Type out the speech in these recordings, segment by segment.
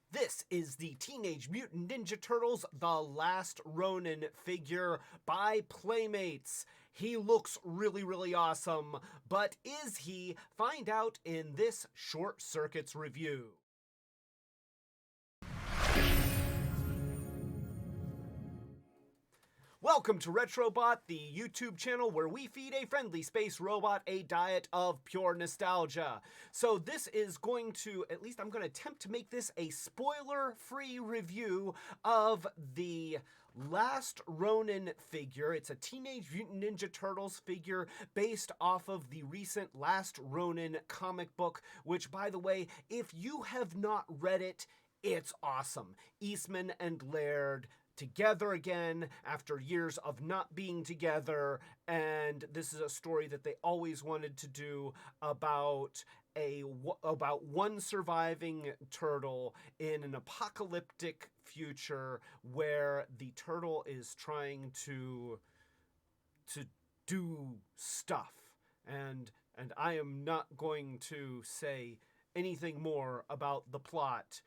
This is the Teenage Mutant Ninja Turtles The Last Ronin figure by Playmates. He looks really awesome, but is he? Find out in this Short Circuits review. Welcome to Retrobot, the YouTube channel where we feed a friendly space robot a diet of pure nostalgia. So this is going to, at least I'm going to attempt to make this a spoiler-free review of the Last Ronin figure. It's a Teenage Mutant Ninja Turtles figure based off of the recent Last Ronin comic book, which, by the way, if you have not read it, it's awesome. Eastman and Laird together again after years of not being together, and this is a story that they always wanted to do about one surviving turtle in an apocalyptic future where the turtle is trying to do stuff, and I am not going to say anything more about the plot,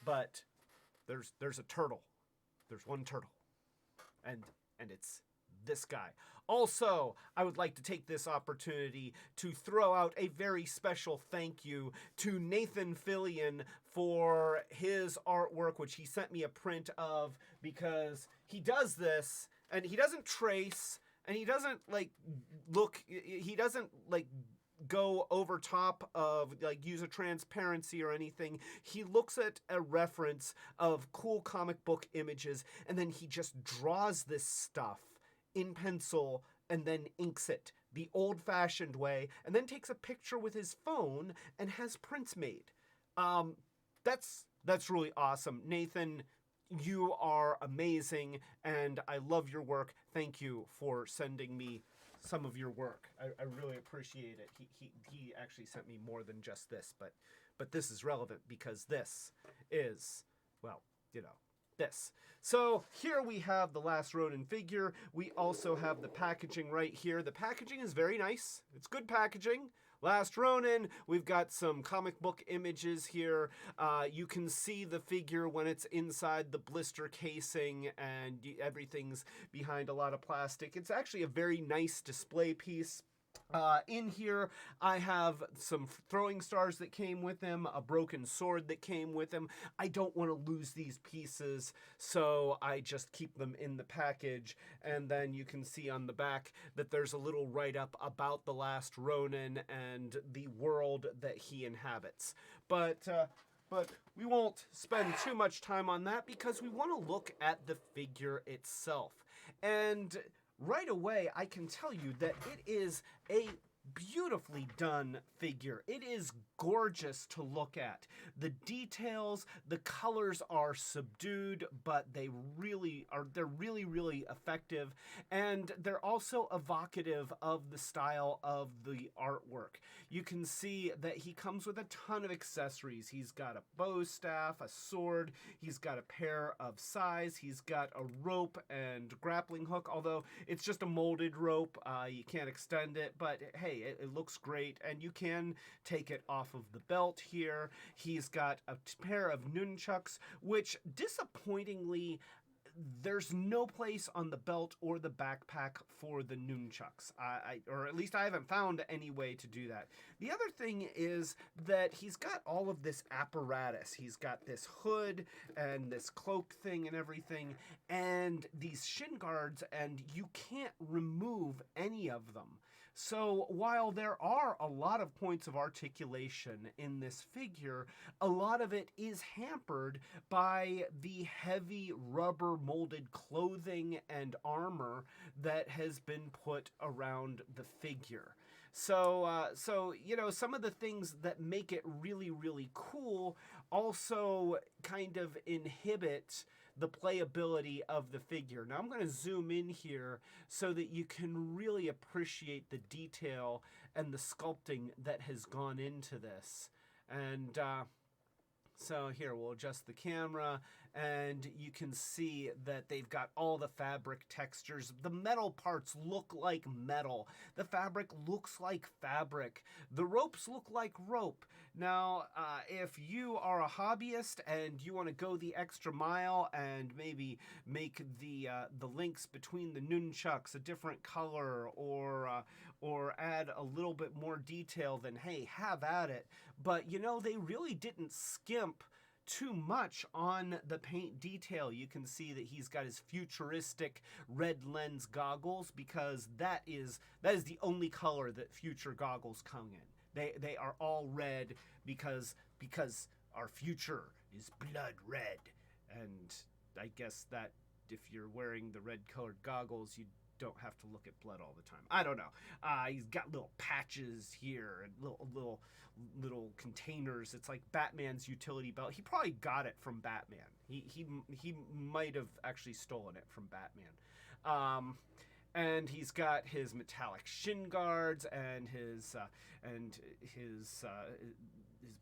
but there's a turtle. There's one turtle, and it's this guy. Also, I would like to take this opportunity to throw out a very special thank you to Nathan Fillion for his artwork, which he sent me a print of, because he does this, and he doesn't trace, and he doesn't, go over top of, use a transparency or anything. He looks at a reference of cool comic book images, and then he just draws this stuff in pencil and then inks it the old-fashioned way, and then takes a picture with his phone and has prints made. That's really awesome. Nathan, you are amazing, and I love your work. Thank you for sending me some of your work. I really appreciate it. He actually sent me more than just this, but this is relevant because this is, well, this. So here we have the Last Ronin figure. We also have the packaging right here. The packaging is very nice. It's good packaging. Last Ronin, we've got some comic book images here. You can see the figure when it's inside the blister casing, and everything's behind a lot of plastic. It's actually a very nice display piece. In here, I have some throwing stars that came with him, a broken sword that came with him. I don't want to lose these pieces, so I just keep them in the package. And then you can see on the back that there's a little write-up about the Last Ronin and the world that he inhabits. But we won't spend too much time on that because we want to look at the figure itself. And right away, I can tell you that it is a beautifully done figure. It is gorgeous to look at. The details, the colors are subdued, but they're really effective, and they're also evocative of the style of the artwork. You can see that he comes with a ton of accessories. He's got a bow staff, a sword, he's got a pair of sais, he's got a rope and grappling hook, although it's just a molded rope. You can't extend it, but hey, it looks great, and you can take it off of the belt here. He's got a pair of nunchucks, which disappointingly, there's no place on the belt or the backpack for the nunchucks. Or at least I haven't found any way to do that. The other thing is that he's got all of this apparatus. He's got this hood and this cloak thing and everything, and these shin guards, and you can't remove any of them. So while there are a lot of points of articulation in this figure, a lot of it is hampered by the heavy rubber molded clothing and armor that has been put around the figure. So some of the things that make it really cool also kind of inhibit the playability of the figure. Now I'm going to zoom in here so that you can really appreciate the detail and the sculpting that has gone into this. And So here, we'll adjust the camera, and you can see that they've got all the fabric textures. The metal parts look like metal. The fabric looks like fabric. The ropes look like rope. Now, if you are a hobbyist and you want to go the extra mile and maybe make the links between the nunchucks a different color, or add a little bit more detail, then hey, have at it. But you know, they really didn't skimp too much on the paint detail. You can see that he's got his futuristic red lens goggles, because that is the only color that future goggles come in. They are all red because our future is blood red. And I guess that if you're wearing the red colored goggles, you don't have to look at blood all the time. I don't know. He's got little patches here and little containers. It's like Batman's utility belt. He probably got it from Batman. He might have actually stolen it from Batman. And he's got his metallic shin guards and his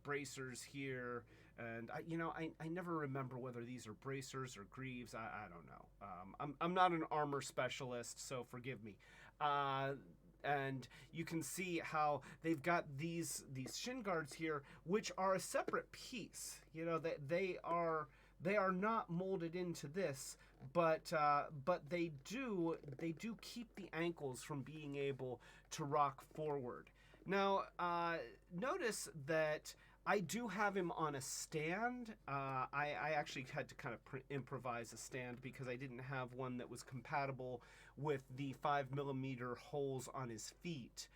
bracers here. And I never remember whether these are bracers or greaves. I don't know. I'm not an armor specialist, so forgive me. And you can see how they've got these shin guards here, which are a separate piece. You know, they are not molded into this, but they do keep the ankles from being able to rock forward. Now, notice that I do have him on a stand. I actually had to kind of improvise a stand because I didn't have one that was compatible with the 5mm holes on his feet.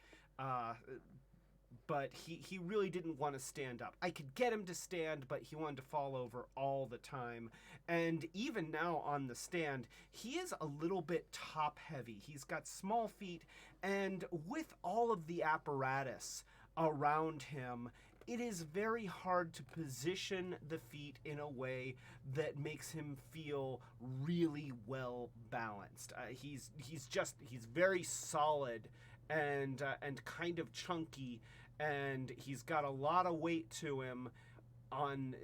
But he really didn't want to stand up. I could get him to stand, but he wanted to fall over all the time. And even now on the stand, he is a little bit top heavy. He's got small feet, and with all of the apparatus around him, it is very hard to position the feet in a way that makes him feel really well balanced. He's very solid and kind of chunky, and he's got a lot of weight to him on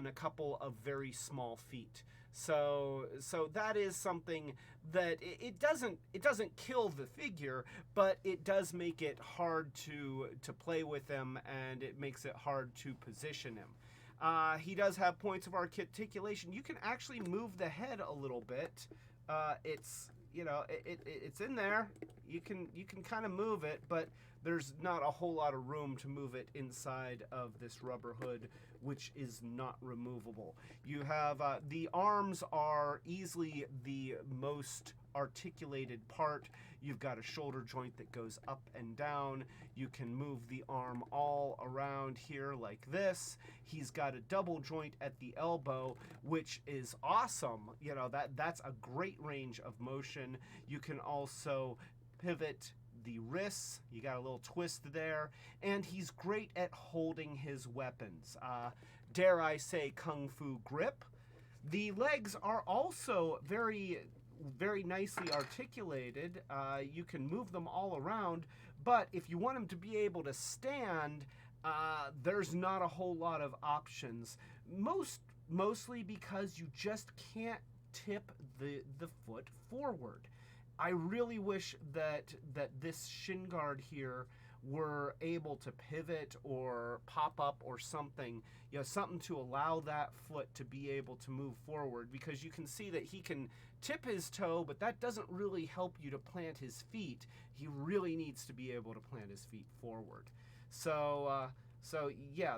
a couple of very small feet. So that is something that it doesn't kill the figure, but it does make it hard to play with him, and it makes it hard to position him. He does have points of articulation. You can actually move the head a little bit. It's in there. You can kind of move it, but there's not a whole lot of room to move it inside of this rubber hood, which is not removable. You have the arms are easily the most articulated part. You've got a shoulder joint that goes up and down. You can move the arm all around here like this. He's got a double joint at the elbow, which is awesome. That's a great range of motion. You can also pivot the wrists. You got a little twist there, and he's great at holding his weapons. Dare I say, kung fu grip. The legs are also very, very nicely articulated. You can move them all around, but if you want him to be able to stand, there's not a whole lot of options. Mostly because you just can't tip the foot forward. I really wish that this shin guard here were able to pivot or pop up or something, something to allow that foot to be able to move forward, because you can see that he can tip his toe, but that doesn't really help you to plant his feet. He really needs to be able to plant his feet forward. So yeah,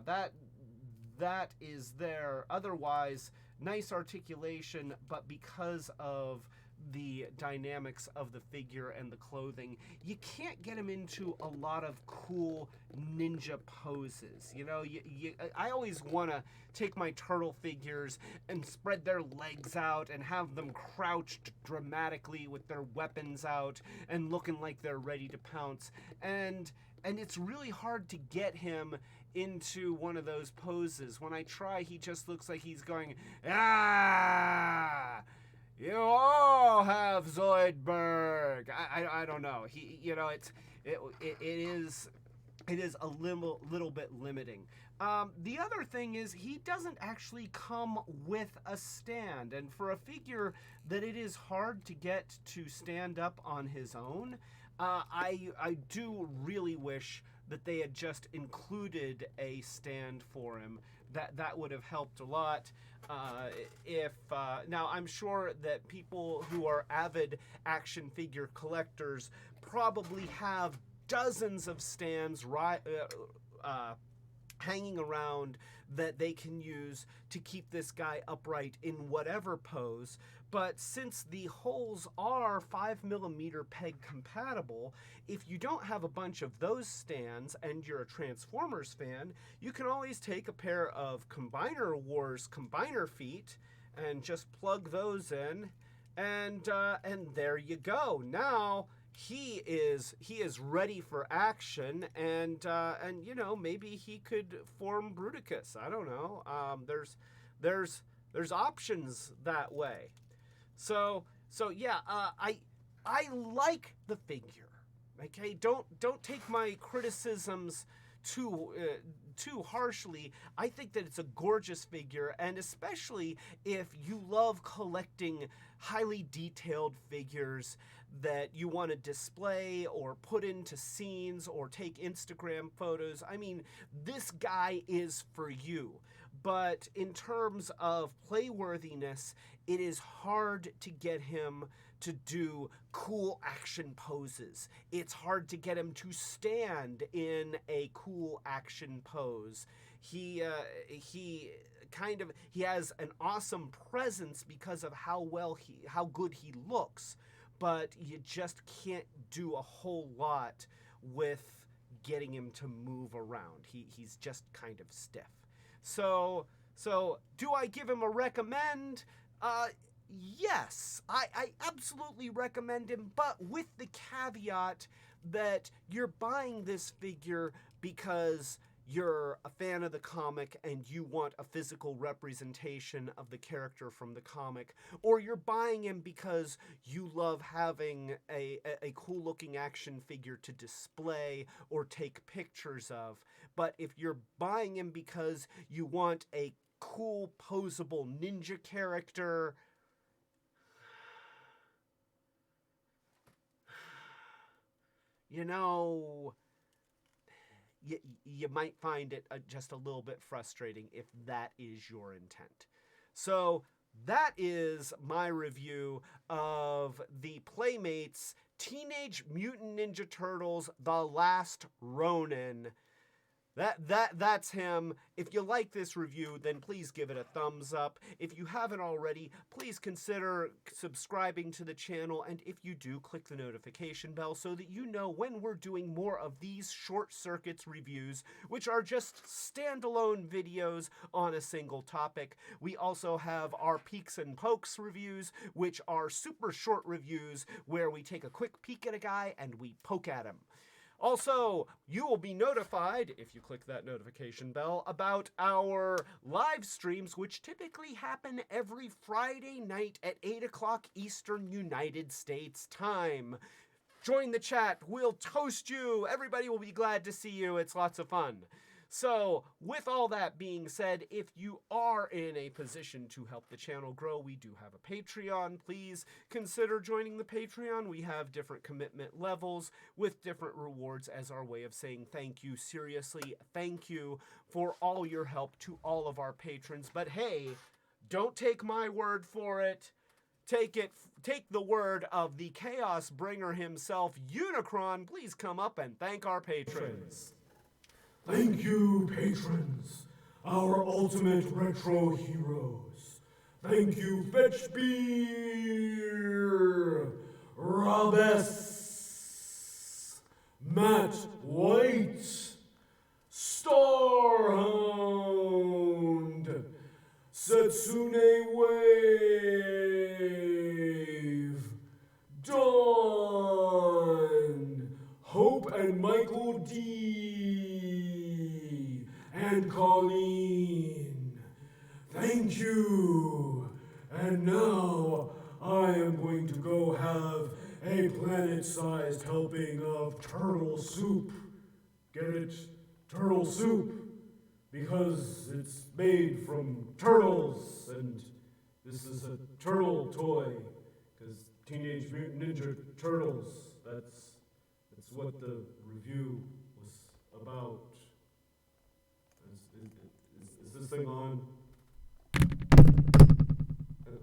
that is there. Otherwise, nice articulation, but because of the dynamics of the figure and the clothing, you can't get him into a lot of cool ninja poses. I always want to take my turtle figures and spread their legs out and have them crouched dramatically with their weapons out and looking like they're ready to pounce. And it's really hard to get him into one of those poses. When I try, he just looks like he's going, "Ah! You all have Zoidberg." I don't know. It is it is a little bit limiting. The other thing is he doesn't actually come with a stand, and for a figure that it is hard to get to stand up on his own, I do really wish that they had just included a stand for him. That would have helped a lot. If now I'm sure that people who are avid action figure collectors probably have dozens of stands hanging around that they can use to keep this guy upright in whatever pose. But since the holes are 5mm peg compatible, if you don't have a bunch of those stands and you're a Transformers fan, you can always take a pair of Combiner Wars Combiner feet and just plug those in, and there you go. Now he is ready for action, and you know, maybe he could form Bruticus. I don't know. There's options that way. So yeah, I like the figure. Okay, don't take my criticisms too harshly. I think that it's a gorgeous figure, and especially if you love collecting highly detailed figures that you want to display or put into scenes or take Instagram photos. I mean, this guy is for you. But in terms of playworthiness, it is hard to get him to do cool action poses. It's hard to get him to stand in a cool action pose. He has an awesome presence because of how good he looks, but you just can't do a whole lot with getting him to move around. He's just kind of stiff. So do I give him a recommend? Yes, I absolutely recommend him, but with the caveat that you're buying this figure because you're a fan of the comic and you want a physical representation of the character from the comic, or you're buying him because you love having a cool-looking action figure to display or take pictures of. But if you're buying him because you want a cool, posable ninja character, you know, you might find it just a little bit frustrating if that is your intent. So that is my review of the Playmates Teenage Mutant Ninja Turtles, The Last Ronin. That's him. If you like this review, then please give it a thumbs up. If you haven't already, please consider subscribing to the channel, and if you do, click the notification bell so that you know when we're doing more of these Short Circuits reviews, which are just standalone videos on a single topic. We also have our Peeks and Pokes reviews, which are super short reviews where we take a quick peek at a guy and we poke at him. Also, you will be notified, if you click that notification bell, about our live streams, which typically happen every Friday night at 8 o'clock Eastern United States time. Join the chat. We'll toast you. Everybody will be glad to see you. It's lots of fun. So, with all that being said, if you are in a position to help the channel grow, we do have a Patreon. Please consider joining the Patreon. We have different commitment levels with different rewards as our way of saying thank you. Seriously, thank you for all your help to all of our patrons. But hey, don't take my word for it. Take the word of the Chaos Bringer himself, Unicron. Please come up and thank our patrons. Thank you, patrons, our ultimate retro heroes. Thank you, Fetch Beer, Robes, Matt White, Starhound, Setsune Wave, Dawn, Hope and Michael D, and Colleen. Thank you. And now I am going to go have a planet-sized helping of turtle soup. get it turtle soup because it's made from turtles, and this is a turtle toy because Teenage Mutant Ninja Turtles. That's what the review was about. Is this thing on?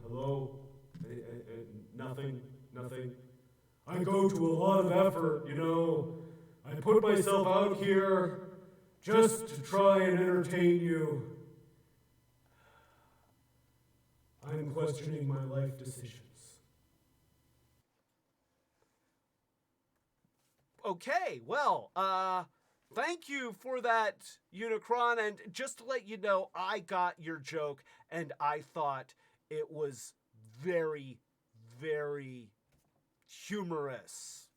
Hello? Nothing. I go to a lot of effort, you know. I put myself out here just to try and entertain you. I'm questioning my life decisions. Okay, well, thank you for that, Unicron, and just to let you know, I got your joke, and I thought it was very, very humorous.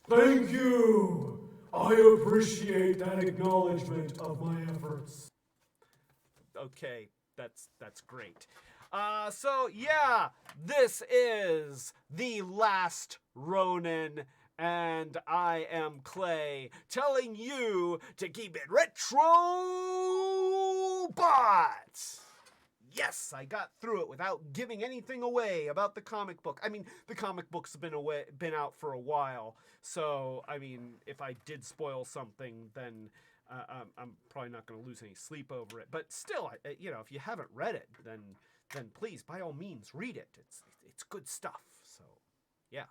Thank you! I appreciate that acknowledgement of my efforts. Okay, that's great. So yeah, this is the Last Ronin, and I am Clay, telling you to keep it Retrobot! Yes, I got through it without giving anything away about the comic book. I mean, the comic book's been out for a while, so I mean, if I did spoil something, then I'm probably not going to lose any sleep over it. But still, you know, if you haven't read it, then please, by all means, read it. It's good stuff. So, yeah.